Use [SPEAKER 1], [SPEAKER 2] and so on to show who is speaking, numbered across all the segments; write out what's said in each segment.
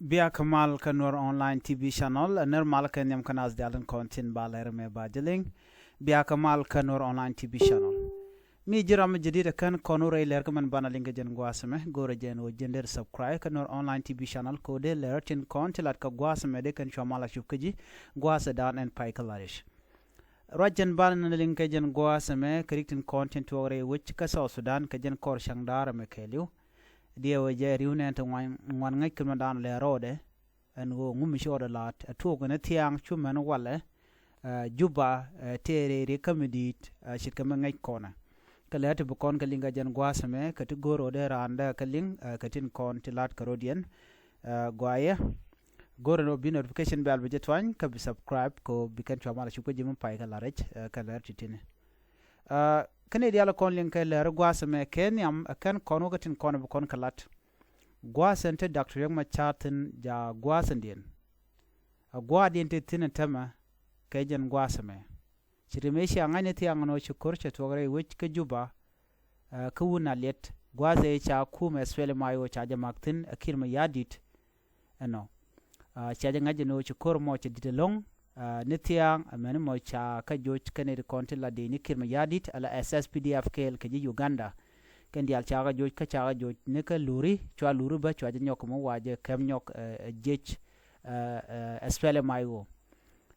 [SPEAKER 1] Bia Kamal Kanur online TV channel ner mal kan yam kanaz dalan kontin baler me bajeling Bia Kamal Kanur online TV channel mi jiram jadida kan konure ler kaman bana linga jen gwasame gore jen o jender subscribe kanur online TV channel ko de ler tin kontilat ka gwasame de kan chamala shukji gwasa dan en paikalarish Rajan bana linga jen gwasame kriktin content wore which ka South Sudan ka jen kor shangdara me keliu dia waje riune ta wan ngai kuma dan le rode en go ngum shoda lat to gona tiang chumen wale juba tere re kamedit shit kama ngai kona kala ta bu kon kalinga jan gwasame ka to goro de randa kaling katin kon tilat karodian gwaye goro no bi notification bell budget wan ka bi subscribe ko bi kan chama shuko jimun pai kala rech kala titine kene diala kon link le gwasame ken yam kan kono gatin kono bu kon kalat gwasante dr yagma chatin ja gwasandien a gwadien te tin tama kajen gwasame chirimeshi angane ti angano chukurche togre wich ke juba kuuna let gwaze cha kuma swele mayo cha jamaktin akirma yadit ano cha jangaje no chukur mo cha ditelong nitiang amene mo cha ka joch kane de konti la de nikirma yadit ala SSPDF kel ke Uganda kendi al cha ga joch ka cha ga joch ne ka luri chwa luru ba chwa nyok mo waje kem nyok jech swele mayo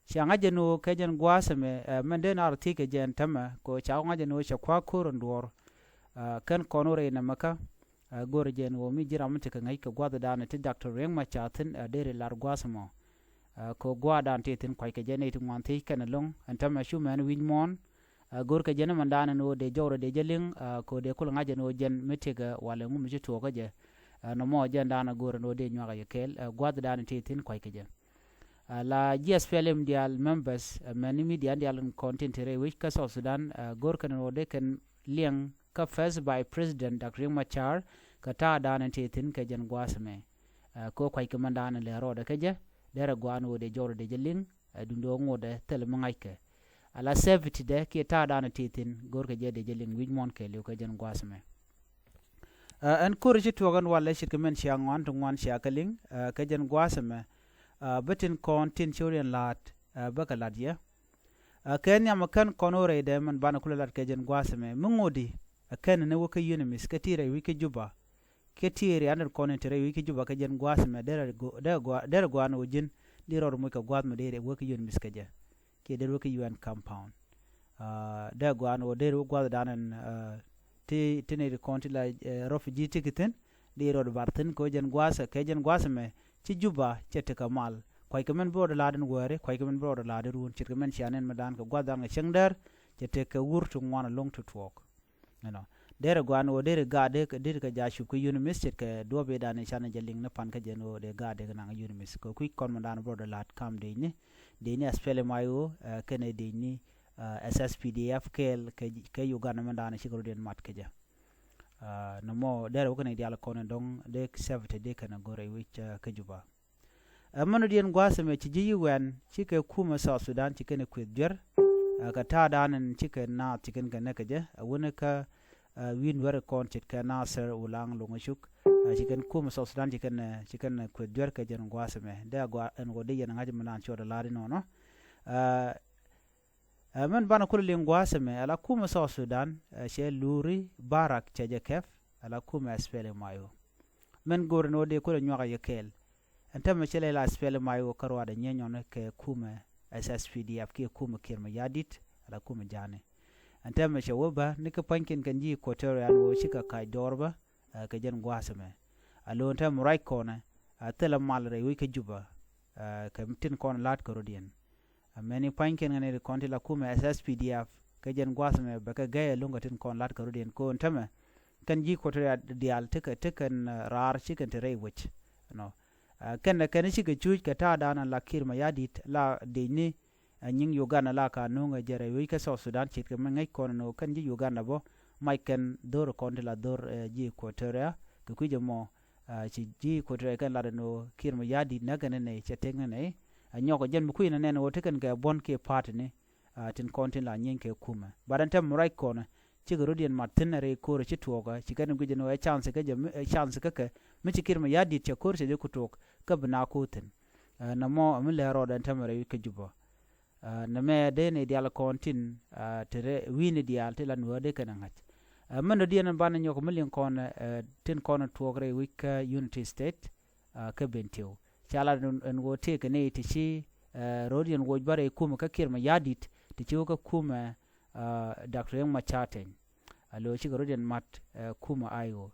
[SPEAKER 1] Shangaje no kejen gwasame mende na artike jen tama ko chawangaje no shakwa kurundwor kan konore na maka gore jen wo mi jira mutaka ngai ka gwada dana ti Dr. Rengma chatin dere lar gwasamo ko gwada ante tin kwai ke jene tin wanti kan long antama shuman winmon gor ke jene mandana no de jawro de jeling ko de kul ngaje no jen metega wala ngum ji to gaje no mo jen dana gore no de nyaga yekel gwada dana ti tin kwai ke jen la GSPLM dial members many media dial content re which ka South Sudan gor kan rode kan liang ka first by president Dr. Machar ka ta dan tin ka jan gwasme ko kwai ka mandana le rode ka je dere gwano de jor de jeling dundo ngode tel mangaike ala safety de ki ta dan tin gor ka je de jeling which mon ke le ka jan gwasme an kurji to gan wala shit ka men siang wan tong wan sia kaling ka jan gwasme betin kon tin chorian lat baka ladya ken yam kan konore de man bana kula lat kejen gwasame mungodi ken ne woka unimis katire wiki juba ketire aner konentere wiki juba kejen gwasame der gwan ujin diror mu ka gwadme de woka unimis keje ke der woka UN compound der gwan o der gwad danan ti tinere kontila refugee tikiten diror bartin ko jen gwasa kejen gwasame ci juba cete kamal kwai kamen bro laden gore kwai kamen bro laden run ci kamen chanen madan ka gwadang chengder cete ka wurtu ngwana long to talk dere gwan o dere gade ka dere ka jashu ku unimis cet ka dobe dan chana jeling na pan ka jeno de gade na unimis ko ku kon madan bro lad kam de ni aspele mayo kene de ni SSPDF kel ka Uganda madan ci den mat ka ja no mo dere ko ne diala kono dong de sevte de kana gore which ka juba amano dien gwasame ci ji wen ci ke kuma South Sudan ci kene kwedjer ka ta danan ci ke na ci ken ga naka je wona ka win wara kontit ka nasir ulang lungashuk ci ken kuma South Sudan ci ken kwedjer ka jen gwasame de gwa en go de yen ngaji manan choda lari no man bana kulli ngwasame ala kuma South Sudan she luri barak chaje kef ala kuma spele mayo men gorno de ko nyoga yekel antama chele la spele mayo karwa da nyenyo ne ke kuma SSPDF ke kuma kirma yadit ala kuma jane antama she woba ne ka pankin kanji kotorian wo shika kai dorba ka jen ngwasame alo antam right corner atela malre wi ke juba ka mtin kon lat karodian many panken ngane konti la kuma SSPDF kajen gwasme baka gaya lungatin kon lat karudien ko ntame kan ji ko to dial tekan rar chicken tere wich kan chike chuj ka ta dana la kirma yadit la de ni nyin Uganda la ka nunga jere wi ka South Sudan chit ka ngai kon no kan ji Uganda bo mai kan dor konti la dor ji ko tere ka kuje mo ji ko tere kan la no kirma yadit na kan ne cheteng ne nyoko jen bu kuina nene wote kan ga bon ke part ne tin kontin la nyen ke kuma badan tem right corner ci ga rodien martin re kor ci tuoga ci kan guje no chance ka je chance ka ka mi ci kirma yadi ci kor ci ku tok ka bna ko tin na mo mi le ro dan tamare ka juba na me de ne dial kontin tere wini dial te lan wode kan ngach mano dien ban nyoko million kon tin kon tuogre wika unity state ka bentio chala en go te ka ne ti ci rodien go bare kuma ka kirma yadit ti ci ka kuma Dr. Yang Machaten alo ci rodien mat kuma ayo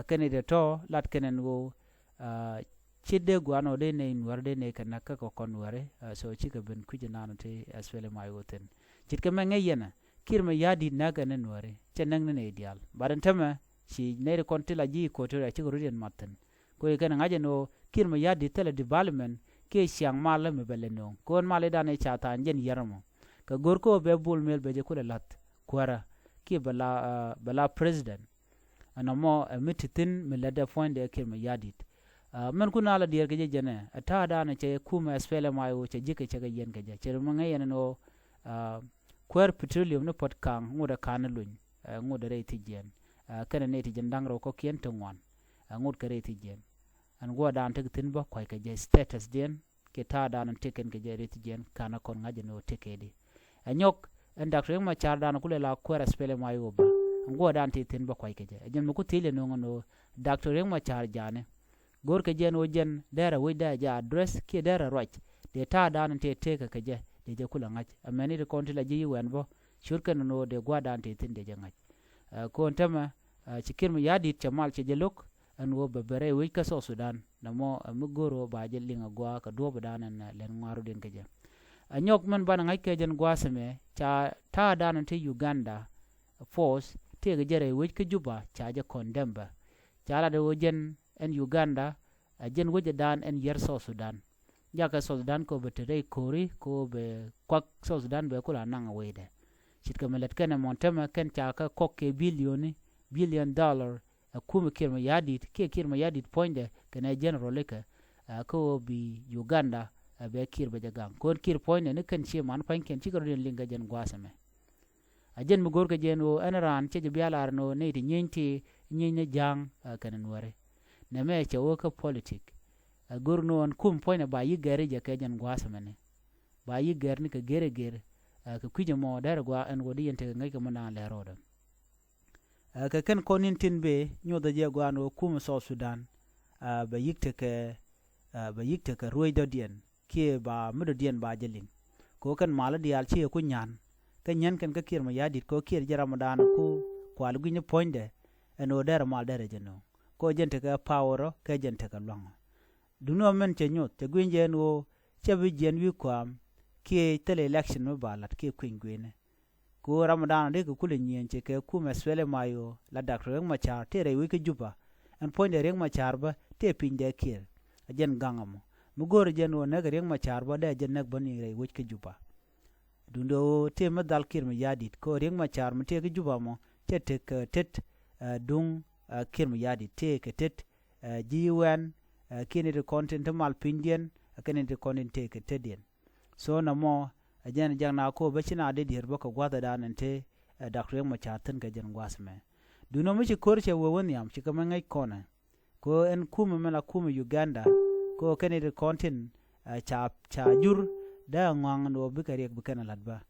[SPEAKER 1] kene de to lat kenen go chide guano de ne warde ne kana ka ko konware so ci ka ben kujana te aswele mayo ten cit ka menga yena kirma yadi naga ne ware cenang ne ideal baran tama ci ne de kontila ji ko to ci rodien maten ko e kana ngaje no kirma yadi tele development ke siang mala me beleno kon male dane chata njen yaramo ka gorko be bul mel be je kula lat kwara ki bala president anamo mititin melada point de kirma yadit men kuna la dier ke jene ata dana che kuma spele mayo che jike che ga yen ke je che mo ngayen no kwer petroleum no pot kang nguda kanalun nguda reti jen kana ne ti jendangro ko kien tongwan ngud ka reti jen an go dan tek tin ba kwai ke je status den ke ta dan teken ke je reti jen kana kon ngaje no tekedi anyok en Dr. Yang Machar dan kule la kwer spele mayo ba ngo dan ti tin ba kwai ke je jen mo ko tile no ngono Dr. Yang Machar jane gor ke jen o jen dera wida ja address ke dera right de ta dan te teka ke je de je kula ngach ameni de kontila ji wen bo shurkan no de gwa dan te tin de je ngach ko ntama cikirmu yadi chamal che jelok an wo bebere wi ka so Sudan namo mugoro ba je linga gwa ka do badanan len ngaru den ke je anyok man ban ngai ke jen gwa seme cha ta dan te Uganda force te ge jere wi ke juba cha je kondemba cha la de wo jen en Uganda jen wo je dan en yer so Sudan jaka so Sudan ko betere kori ko be kwak so Sudan be kula nanga wede chit ka melet kana montema ken cha ka kokke billion dollar kuma kirma yadit ke kirma yadit poinde kana general leka ko bi Uganda be kirba jagang kon kir poinde ne kan che man pan ken chigaro den linga jen gwasame ajen mu gorga jen o anaran che bialar no ne di nyinte jang kana nware ne me che o ka politik gurno on kum poinde ba yigare je ke jen gwasame ne ba yigar ni ka gere ka kuje mo dara gwa en wodi yente ngai ka mana le roda ka ken konin tin be nyoda je gwa no kum so Sudan ba yikte ka roido dien ke ba mudo dien ba jelin ko kan mala dial chi ku nyan ka nyan kan ka kirma yadit ko kir je Ramadan ku kwal gunye poinde eno dara mal dara jeno ko jente ka power ka jente ka long duno men che nyot te gunje no chebi jen wi kwam ke tele election no balat ke kwingwene ko Ramadan de ko kule nyenche ke kuma swele mayo la Dr. Yang Machar tere wi ke juba en poinde Yang Machar ba te pinde kir ajen gangamo mugor jen wo ne Yang Machar ba de jen nak bani re wi ke juba dundo te madal kir mi yadit ko Yang Machar mu te ke juba mo te ke tet dung kir mi yadit te ke tet jiwen kene de content mal pindien kene de content te ke tedien so na mo ajen jangna ko bacina de dir bako gwada danante Dr. Yang Machar tan ga jen gwasme duno mi ci korche wo woni am ci kama ngai kona ko en kuma mela kuma Uganda ko kene de content cha jur da ngwang no bikari bikana ladba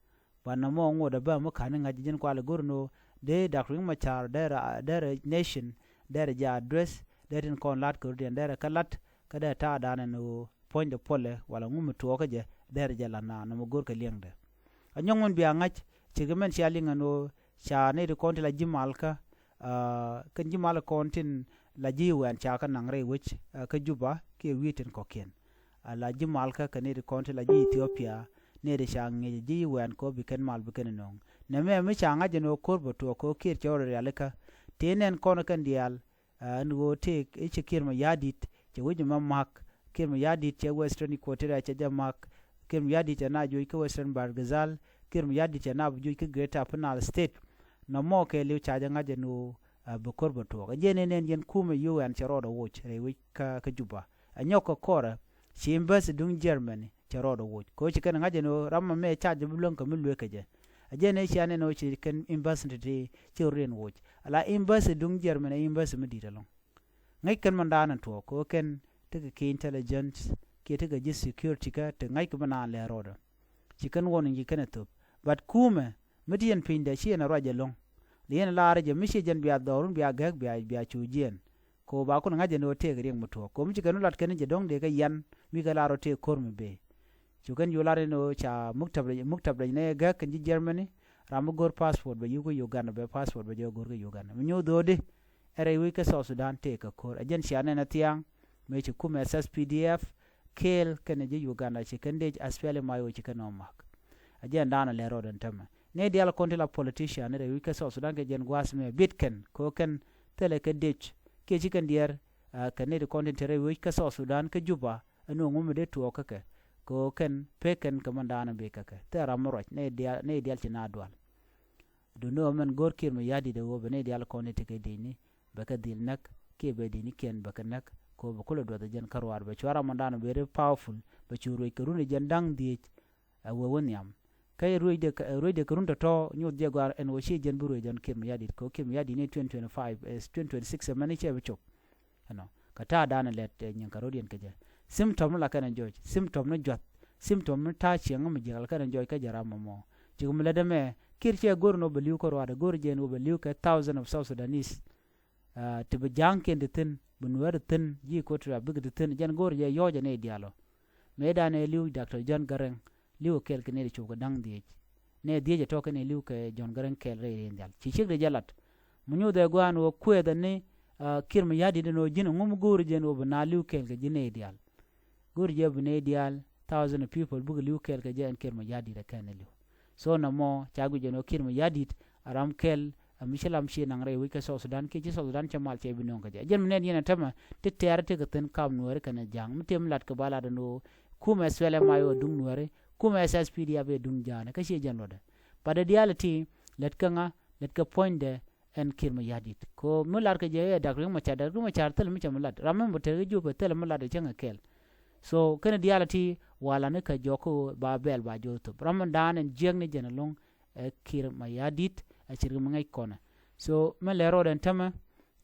[SPEAKER 1] bana mo ngoda ba mo kan ngaji jen ko ala gorno de Dr. Yang Machar dera nation dera ja address derin kon lat ko den dera kalat kada ta dana no point de pole wala ngumu to ka je der jala na no gor ka liengde anyong mon biya ngach chigemen shalinga no cha ne de konti la jimal ka kan jimal kontin la jiwan cha ka nangre wich ka juba ke witen ko ken la jimal ka ne de konti la ji Ethiopia ne de cha nge jiwan ko bi ken mal bi ken no ne me cha ngaje no korbo to ko kir choro yaleka tenen kono kan dial no te e chikirma yadit che wujuma mak kirma yadit che western equatorial che jamak kirm yadi tana joy ke Western Bargazal kirm yadi tana joy ke Greater Penal State no mo ke liu chaja ngaje no bokor boto jene nen yen kuma UN charodo watch re wi ka juba anyoko kora chimbas dung Germany charodo watch ko chikana ngaje no ramma me chaja bulon ka milwe ke je ajene chane no chi ken embassy te chorien woch ala embassy dung Germany embassy medita long ngai ken mandana to ko ken te ke intelligence ke te ga security ka te ngai ka bana le roda chi ken won ngi ken to but kume median pinda chi na raja long lien la raja mishi jen biya dorun biya gag biya chujien ko ba ko ngaje no te gring muto ko mi ken lat ken je dong de ga yan mi ga la ro te kormi be chukan yulare no cha muktab ne ga kan Germany ramu gor passport ba yugo Uganda be passport ba jo gor ga Uganda mi nyu dode ere wi ka South Sudan te ka kor ajen shane na tiang me chi kuma SSPDF kel kan je Uganda chi kan de aspele mayo chi kan mak ajen dana le rodan tama ne dial konti la politician ere wi ka South Sudan ke jen gwas me bitken ko kan tele ka dich ke chi kan dier kan ne de konti tere wi ka South Sudan ke Juba anu ngume de to ka ko ken peken kamandana be kaka tera moroj ne dial tina dwal do no men gor kir me yadi de wo ne dial ko ne teke dini baka dil nak ke be dini ken baka nak ko ba kula do da jen karwar be chwara mandana be powerful be churo ikuru jen dang di wo wonyam kay ruide de kurun to nyu de gwar en wo shi jen buru jen kir me yadi ko kir me yadi ne 2025 is 2026 mani che be chok ano kata dana let nyen karodien ke je symptom la kana joj symptom no jot symptom no ta chiang ma jigal kana joj ka jara mo jigum le de me kirche gor no beliu ko wada gor je no beliu ka thousands of South Sudanese to be janken de tin bunwer tin ji ko tra big de tin jan gor je yo je ne dialo me da ne liu Dr. John Garang liu kel kene chu ko dang die ne die je to kene liu ke John Garang kel re ndal chi chig de jalat munyu de gwan wo kwe da ne kirma yadi de no jino ngum gor je no na liu kel ke jine dial gor je bune dial thousand of people bug liu kel ke je en kirma yadi de kan liu so na mo chagu je no kirma yadi aram kel mishalam shi nang re wi ka South Sudan ke South Sudan chamal che binon ka je jen menen yena tama te ter te gaten kam nuore kana jang mitem lat ka bala de no kuma swele mayo dung nuore kuma SSPD abe dung jana ka she jan loda pada diality let ka point de en kirma yadi ko mular ka je dakru ma char tel mi chamulat ramam bote ju be tel mulat de changa kel so kana diality wala ne ka joko ba bel ba joto ramam dan en jeng ne jana long kirma yadit a chirma ngai kona so me lero den tama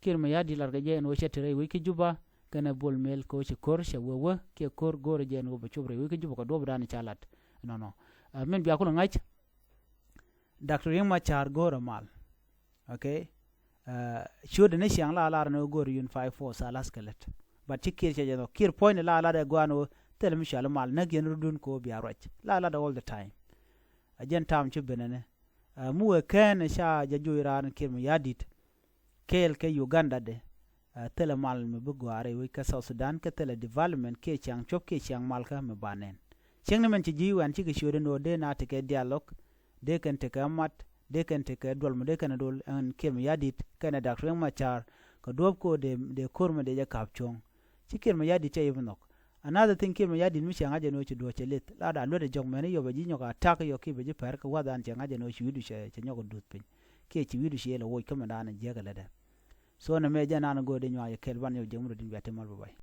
[SPEAKER 1] kirma yadi lar ga je en wo chetere wi ki juba kana bol mel ko ci kor she wo ke kor gore je en wo be chubre wi ki juba ko do dan chalat no men biya ko ngai Dr. Yingma char gore mal okay should ne siang la no gore yun 54 salas kelet but tikir che no kir point la de gwano tel mi shala mal na gen rudun ko biya roch la all the time ajen tam ci benene mu ken sha jaju iran kir mi yadit kel ke Uganda de tel mal me bugware wi ka South Sudan ke tel development ke chang chop ke chang mal ka me banen cheng ne men ci jiwan ci ke shode no de na te ke dialogue de kan te ka mat de kan te ka dol mo de kan dol en kir mi yadit kana Dr. Yingma char ko dob ko de korma de ja kapchong ci kir mi yadit che ibnok another thing kir mi yadit mi changa je no ci do che let la da lo de jog mene yo be ji nyoka tak yo ki be ji per ko wadan changa je no ci widu che nyoko dut pin ke ci widu she lo wo kama da na je ga leda so na me jana na go de nyaa kel ban yo jemro din biate mal bay